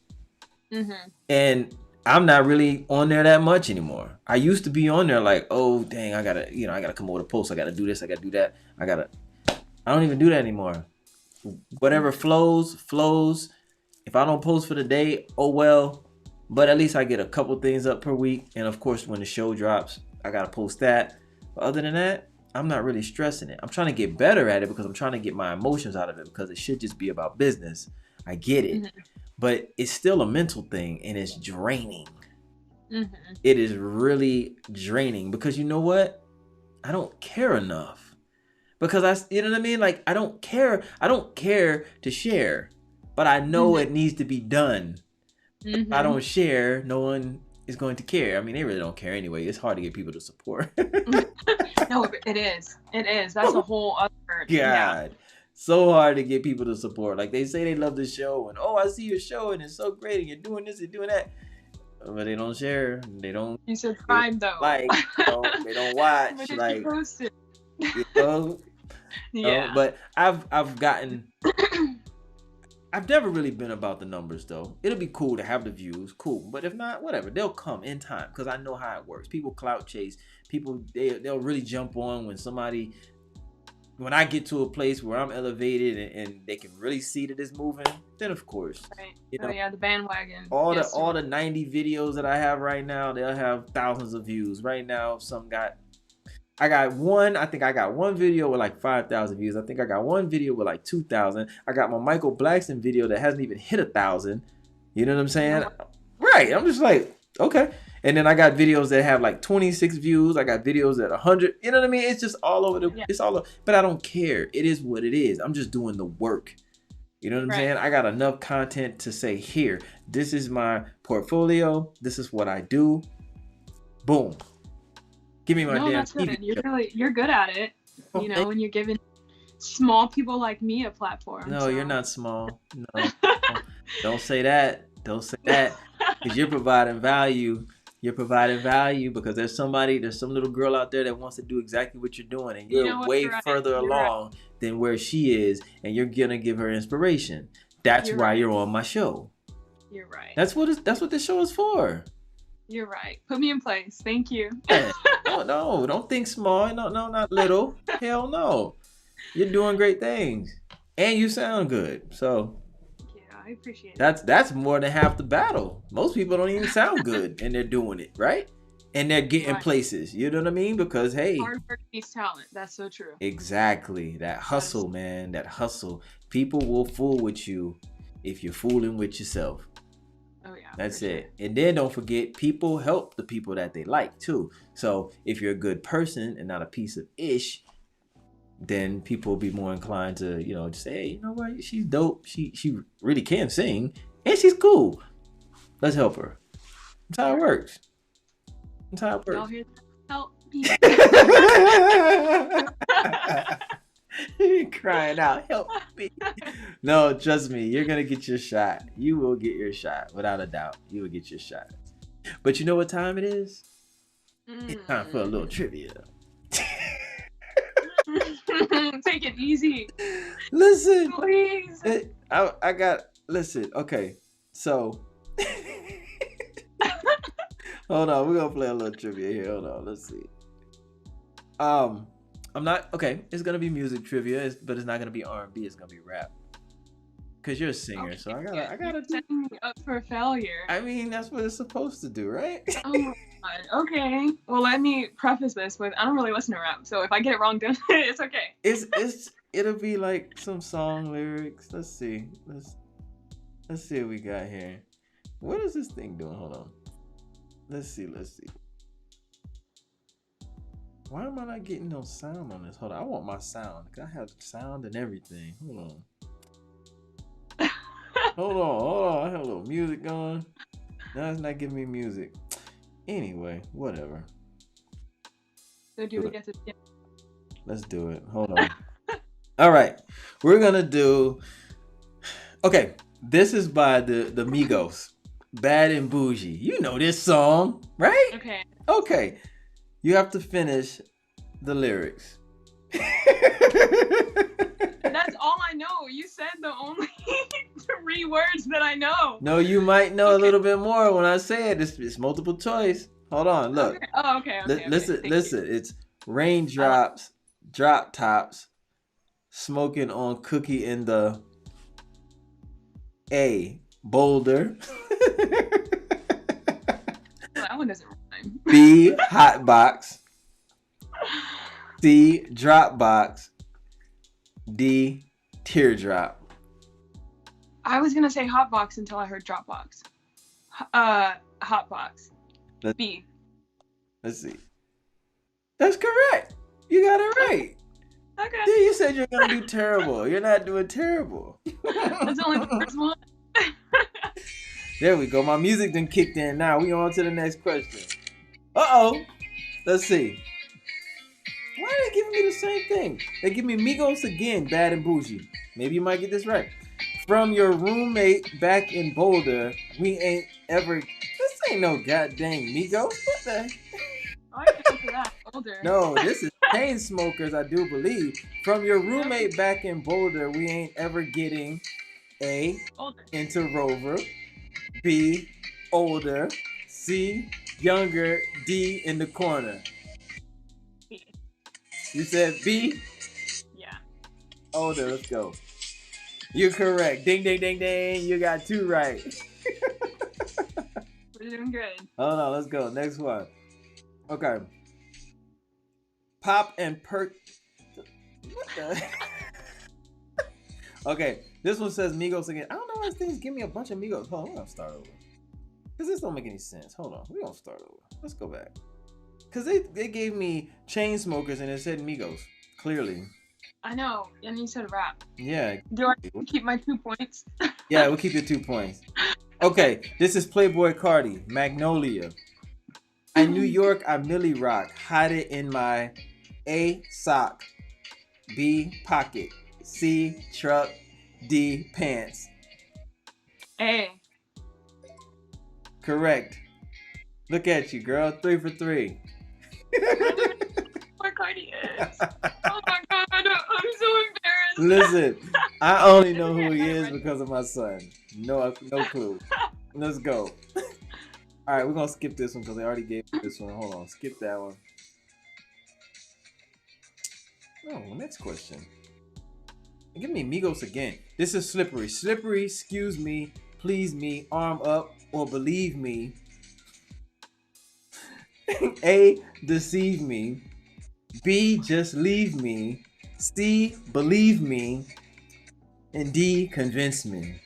Mm-hmm. And I'm not really on there that much anymore. I used to be on there like, oh dang, I gotta come over to post. I gotta do this. I gotta do that. I don't even do that anymore. Whatever flows. If I don't post for the day, oh well. But at least I get a couple things up per week. And of course, when the show drops, I gotta post that. But other than that, I'm not really stressing it. I'm trying to get better at it because I'm trying to get my emotions out of it, because it should just be about business. I get it. Mm-hmm. But it's still a mental thing, and it's draining. Mm-hmm. It is really draining, because you know what? I don't care enough. Because you know what I mean? Like, I don't care to share, but I know it needs to be done. Mm-hmm. If I don't share, no one is going to care. I mean, they really don't care anyway. It's hard to get people to support. No, it is. That's a whole other. God. Yeah. So hard to get people to support. Like, they say they love the show, and I see your show and it's so great, and you're doing this and doing that, but they don't share. They don't. You subscribe though. Like, they don't watch. But like, post it. You know? Yeah. But I've gotten. I've never really been about the numbers though. It'll be cool to have the views, cool. But if not, whatever. They'll come in time, because I know how it works. People clout chase. People they'll really jump on when I get to a place where I'm elevated and they can really see that it's moving, then of course. Right. You know, the bandwagon. All the 90 videos that I have right now, they'll have thousands of views. Right now, I got one video with like 5,000 views. I think I got one video with like 2,000. I got my Michael Blackson video that hasn't even hit 1,000. You know what I'm saying? Right. I'm just like, okay. And then I got videos that have like 26 views. I got videos at 100. You know what I mean? It's just all over it's all over. But I don't care. It is what it is. I'm just doing the work. You know what I'm saying? I got enough content to say, here, this is my portfolio. This is what I do. Boom. Give me my damn that's TV. Good. You're good at it. You know, when you're giving small people like me a platform. No, you're not small. No. Don't say that. Don't say that. Because you're providing value. You're providing value because there's some little girl out there that wants to do exactly what you're doing, and you're way further along than where she is, and you're gonna give her inspiration. That's why you're on my show. You're right. That's what this show is for. You're right. Put me in place. Thank you. No, don't think small. No, not little. Hell no. You're doing great things, and you sound good. So. I appreciate it. That's more than half the battle. Most people don't even sound good and they're doing it, right? and they're getting Right. places. You know what I mean? Because hey, Hard work beats talent. That's so true. exactly, that That is. hustle, man, that hustle. People will fool with you if you're fooling with yourself. Oh yeah. That's for sure. it. And then don't forget, people help the people that they like too. So if you're a good person and not a piece of ish, then people will be more inclined to, just say, hey, you know what? She's dope. She really can sing, and she's cool. Let's help her. That's how it works. That's how it Y'all works. hear that? Help me. Crying out, help me. No, trust me, you're gonna get your shot. You will get your shot, without a doubt. You will get your shot. But you know what time it is? It's time for a little trivia. Take it easy. Listen, Please. I got. Listen, okay. So, hold on. We're gonna play a little trivia here. Hold on. Let's see. I'm not okay. It's gonna be music trivia, but it's not gonna be R&B. It's gonna be rap. Cause you're a singer, so I gotta. You're setting me up for failure. I mean, that's what it's supposed to do, right? Oh my god. Okay. Well, let me preface this with I don't really listen to rap, so if I get it wrong, then it's okay. It'll be like some song lyrics. Let's see. Let's see what we got here. What is this thing doing? Hold on. Let's see. Why am I not getting no sound on this? Hold on. I want my sound. I have sound and everything. Hold on. Hold on. I have a little music going. Now it's not giving me music. Anyway, whatever. So do we get to? Let's do it. Hold on. All right. We're going to do... Okay. This is by the Migos. Bad and Bougie. You know this song, right? Okay. Okay. You have to finish the lyrics. That's all I know. You said the only 3 words that I know. No, you might know a little bit more when I say it. It's multiple choice. Hold on, look. Okay. Oh, okay. Listen. It's raindrops, drop tops, smoking on cookie in the A, Boulder. That one doesn't rhyme. B, hot box. C, drop box. D, teardrop. I was gonna say hotbox until I heard dropbox. Hotbox. B. Let's see. That's correct. You got it right. Okay. Yeah, you said you're gonna do terrible. You're not doing terrible. That's only the first one. There we go. My music done kicked in. Now we on to the next question. Uh-oh. Let's see. Why are they giving me the same thing? They give me Migos again, Bad and Bougie. Maybe you might get this right. From your roommate back in Boulder, we ain't ever... This ain't no goddamn Migos. What the... I can't answer that. Older. No, this is Chainsmokers, I do believe. From your roommate back in Boulder, we ain't ever getting A, Older. into Rover, B, older, C, younger, D, in the corner. B. You said B? Yeah. Older, let's go. You're correct. Ding, ding, ding, ding. You got 2 right. We're doing good. Hold on, let's go. Next one. Okay. Pop and What the? Okay, this one says Migos again. I don't know why these things give me a bunch of Migos. Hold on, we're gonna start over. Because this don't make any sense. Hold on, we're gonna start over. Let's go back. Because they gave me Chainsmokers and it said Migos. Clearly. I know. And you said rap. Yeah. Do I keep my 2 points? Yeah, we'll keep your 2 points. Okay, this is Playboy Cardi, Magnolia. In New York, I Millie Rock. Hide it in my A, sock. B, pocket. C, truck. D, pants. A. Correct. Look at you, girl. 3 for 3. What Cardi is. Oh my god, I'm so embarrassed. Listen, I only know who he is because of my son. No clue. Let's go. All right, we're gonna skip this one because they already gave me this one. Hold on, skip that one. Oh, next question. Give me Migos again. This is Slippery. Slippery, excuse me, please me, arm up, or believe me. A, deceive me. B, just leave me. C, believe me. And D, convince me.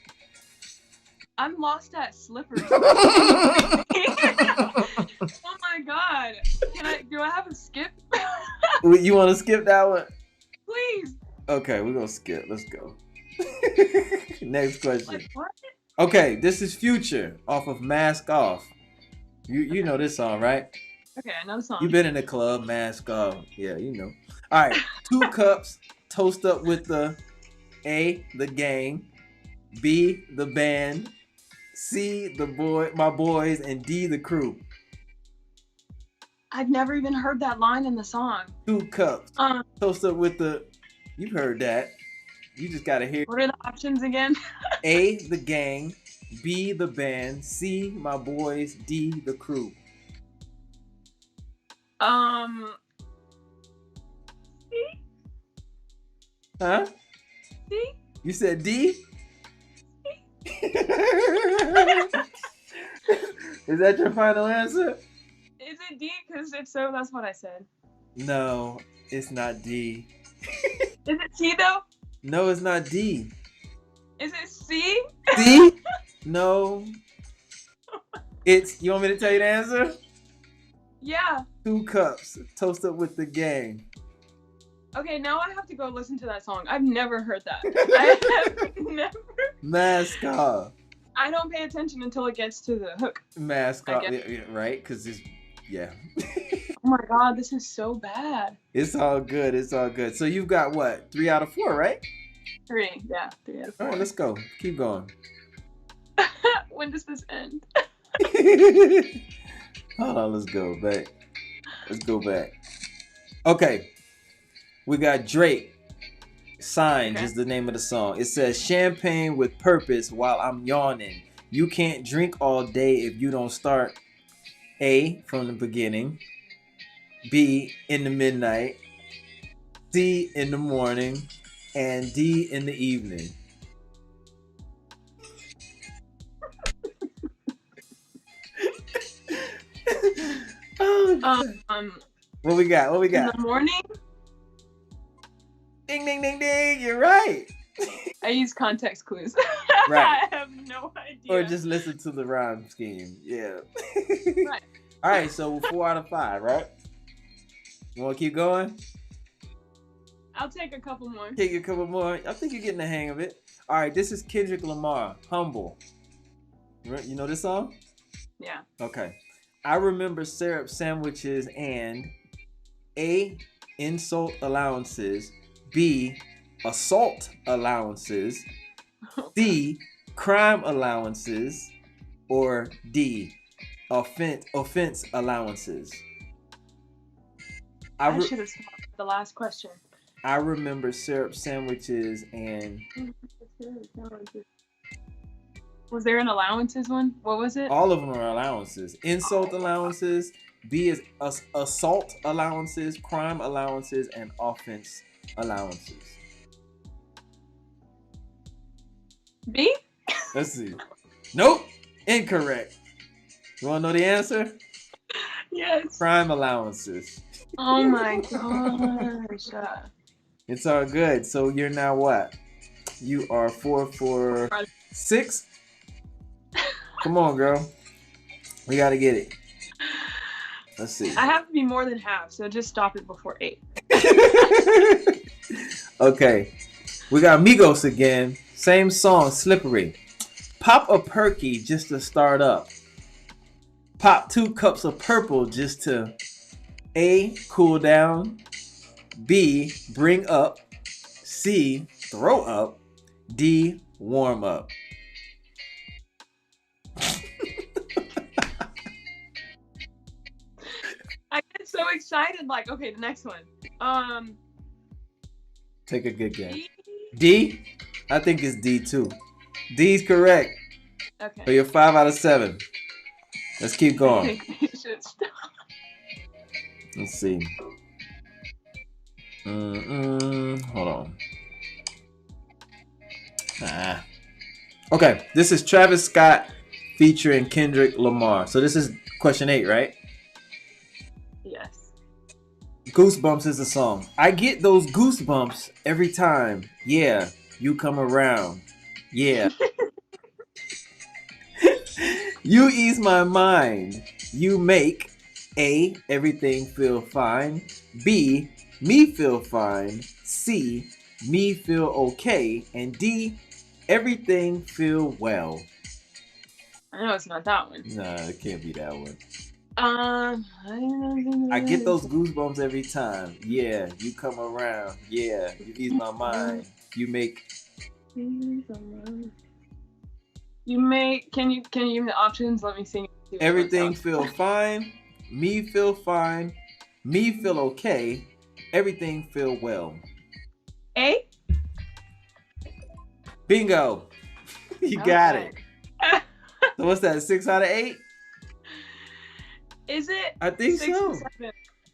I'm lost at slippery. Oh my god. Do I have a skip? You want to skip that one? Please. Okay, we're going to skip. Let's go. Next question. Like, what? Okay, this is Future off of Mask Off. You know this song, right? Okay, I know the song. You've been in the club, Mask Off. Yeah, you know. All right, 2 cups, toast up with the A, the gang, B, the band, C, my boys, and D, the crew. I've never even heard that line in the song. 2 cups, toast up with the. You've heard that. You just gotta hear. What are the options again? A, the gang, B, the band, C, my boys, D, the crew. C? Huh? C? You said D? Is that your final answer? Is it D? Because if so, that's what I said. No, it's not D. Is it C though? No, it's not D. Is it C? C? No. You want me to tell you the answer? Yeah. 2 cups, toast up with the gang. Okay, now I have to go listen to that song. I've never heard that. I have never. Mask Off. I don't pay attention until it gets to the hook. Mask Off, yeah, right? Because it's, yeah. Oh my god, this is so bad. It's all good. It's all good. So you've got what? 3 out of 4, right? 3. Yeah, 3 out of 4. All right, let's go. Keep going. When does this end? Hold on, let's go back. Let's go back. Okay. We got Drake. Signs is the name of the song. It says, champagne with purpose while I'm yawning. You can't drink all day if you don't start. A, from the beginning. B, in the midnight. C, in the morning. And D, in the evening. What we got? In the morning? Ding, ding, ding, ding. You're right. I use context clues. Right. I have no idea. Or just listen to the rhyme scheme. Yeah. Right. All right, so 4 out of 5, right? You want to keep going? I'll take a couple more. Take a couple more. I think you're getting the hang of it. All right, this is Kendrick Lamar, Humble. You know this song? Yeah. Okay. I remember syrup sandwiches and A, insult allowances, B, assault allowances, C, crime allowances, or D, offense allowances. I should have stopped at the last question. I remember syrup sandwiches and... Was there an allowances one? What was it? All of them are allowances. Insult allowances, B is assault allowances, crime allowances, and offense allowances. B? Let's see. Nope. Incorrect. You want to know the answer? Yes. Crime allowances. Oh my gosh. It's all good. So you're now what? You are 4 for 6? Come on, girl. We got to get it. Let's see. I have to be more than half, so just stop it before 8. Okay. We got Migos again. Same song, Slippery. Pop a perky just to start up. Pop 2 cups of purple just to A, cool down. B, bring up. C, throw up. D, warm up. I get so excited, like, okay, the next one. Take a good guess. D? D? I think it's D too. D's correct. Okay. So you're 5 out of 7. Let's keep going. I think we should stop. Let's see. Hold on. Okay, this is Travis Scott featuring Kendrick Lamar. So this is question 8, right? Goosebumps is the song. I get those goosebumps every time. Yeah, you come around. Yeah. You ease my mind. You make A, everything feel fine. B, me feel fine. C, me feel okay. And D, everything feel well. I know it's not that one. Nah, it can't be that one. I get those goosebumps every time. Yeah, you come around. Yeah, you ease my mind. You make. You make. Can you give me the options? Let me sing it. Everything feel fine. Me feel fine. Me feel okay. Everything feel well. A. Bingo. You got it. So what's that? 6 out of 8? Is it? I think so.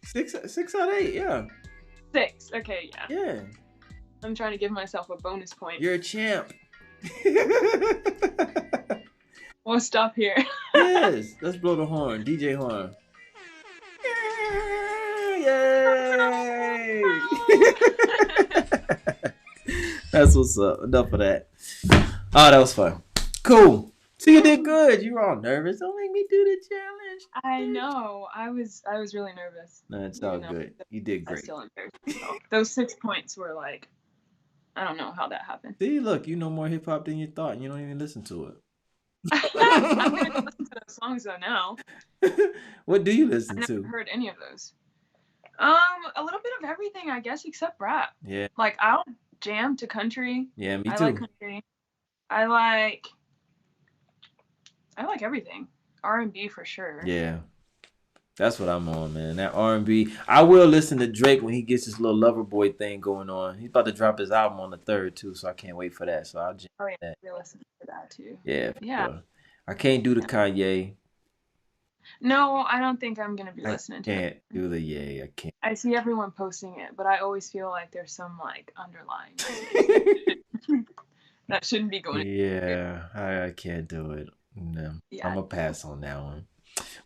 6 out of 8. Yeah. 6. Okay. Yeah. Yeah. I'm trying to give myself a bonus point. You're a champ. We'll stop here. Yes. Let's blow the horn. DJ horn. Yay! That's what's up. Enough of that. Oh, that was fun. Cool. So you did good. You were all nervous. Don't make me do the challenge. I know. I was really nervous. No, it's all good. You did great. I still embarrassed myself. Those 6 points were like, I don't know how that happened. See, look, you know more hip hop than you thought, and you don't even listen to it. I'm gonna go listen to those songs though now. What do you listen to? I've never heard any of those. A little bit of everything, I guess, except rap. Yeah. Like I'll jam to country. Yeah, me too. I like country. I like everything. R&B for sure. Yeah. That's what I'm on, man. That R&B. I will listen to Drake when he gets his little lover boy thing going on. He's about to drop his album on the 3rd too, so I can't wait for that. So I'll jam that. We'll listen to that too. Yeah. Yeah. Sure. I can't do the Kanye. No, I don't think I'm gonna be listening to it. I can't do the Ye. I can't. I see everyone posting it, but I always feel like there's some like underlying that shouldn't be going. Yeah, I can't do it. No, yeah. I'm gonna pass on that one.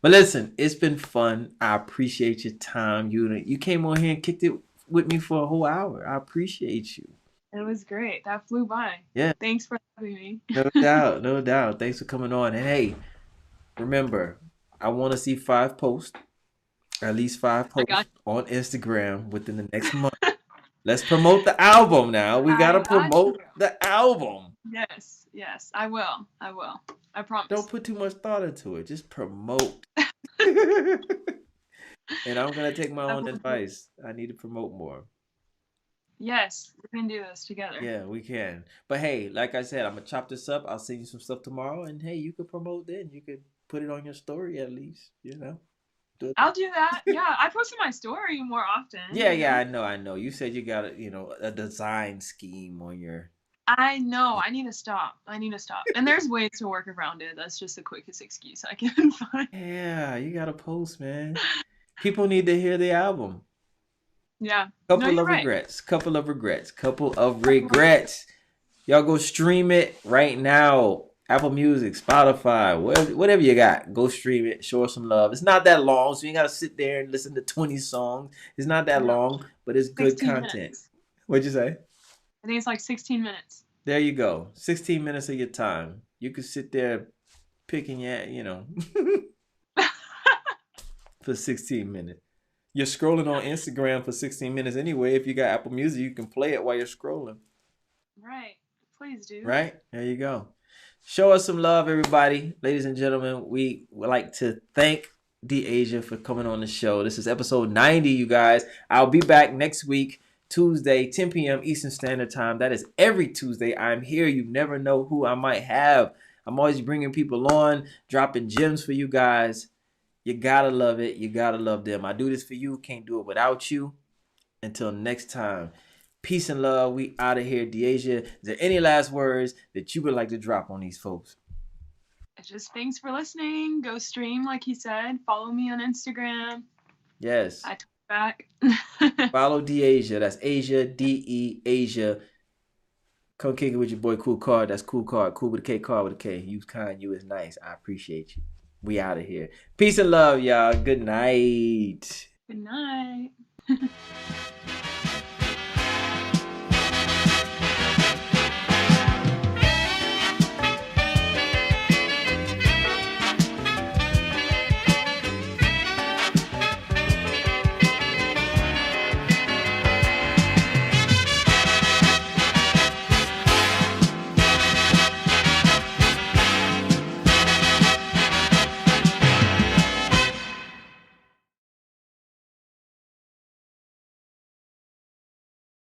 But listen, it's been fun. I appreciate your time. You came on here and kicked it with me for a whole hour. I appreciate you. It was great. That flew by. Yeah. Thanks for having me. No doubt, no doubt. Thanks for coming on. And hey, remember, I want to see 5 posts, at least 5 posts on Instagram within the next month. Let's promote the album now. We gotta promote the album. Yes, I will. I promise. Don't put too much thought into it. Just promote. And I'm gonna take my own advice. I need to promote more. Yes, we can do this together. Yeah, we can. But hey, like I said, I'm gonna chop this up. I'll send you some stuff tomorrow, and hey, you could promote then. You could put it on your story at least. You know. I'll do that. Yeah, I post my story more often. Yeah, I know. You said you got a design scheme on your. I know. I need to stop. And there's ways to work around it. That's just the quickest excuse I can find. Yeah, you gotta post, man. People need to hear the album. Yeah. Couple of regrets. Y'all go stream it right now. Apple Music, Spotify, whatever you got. Go stream it. Show us some love. It's not that long, so you gotta sit there and listen to 20 songs. It's not that long, but it's good content. Minutes. What'd you say? I think it's like 16 minutes. There you go. 16 minutes of your time. You could sit there picking at, for 16 minutes. You're scrolling on Instagram for 16 minutes anyway. If you got Apple Music, you can play it while you're scrolling. Right. Please do. Right? There you go. Show us some love, everybody. Ladies and gentlemen, we would like to thank De'Asia for coming on the show. This is episode 90, you guys. I'll be back next week, Tuesday, 10 p.m. Eastern Standard Time. That is every Tuesday. I'm here. You never know who I might have. I'm always bringing people on, dropping gems for you guys. You gotta love it. You gotta love them. I do this for you. Can't do it without you. Until next time. Peace and love. We out of here. De'Asia, is there any last words that you would like to drop on these folks? Just thanks for listening. Go stream, like he said. Follow me on Instagram. Yes. I tweet back. Follow De'Asia. That's Asia, De'Asia. Come kick it with your boy KoolKard. That's KoolKard. Cool with a K, card with a K. You's kind. You is nice. I appreciate you. We out of here. Peace and love, y'all. Good night. Good night.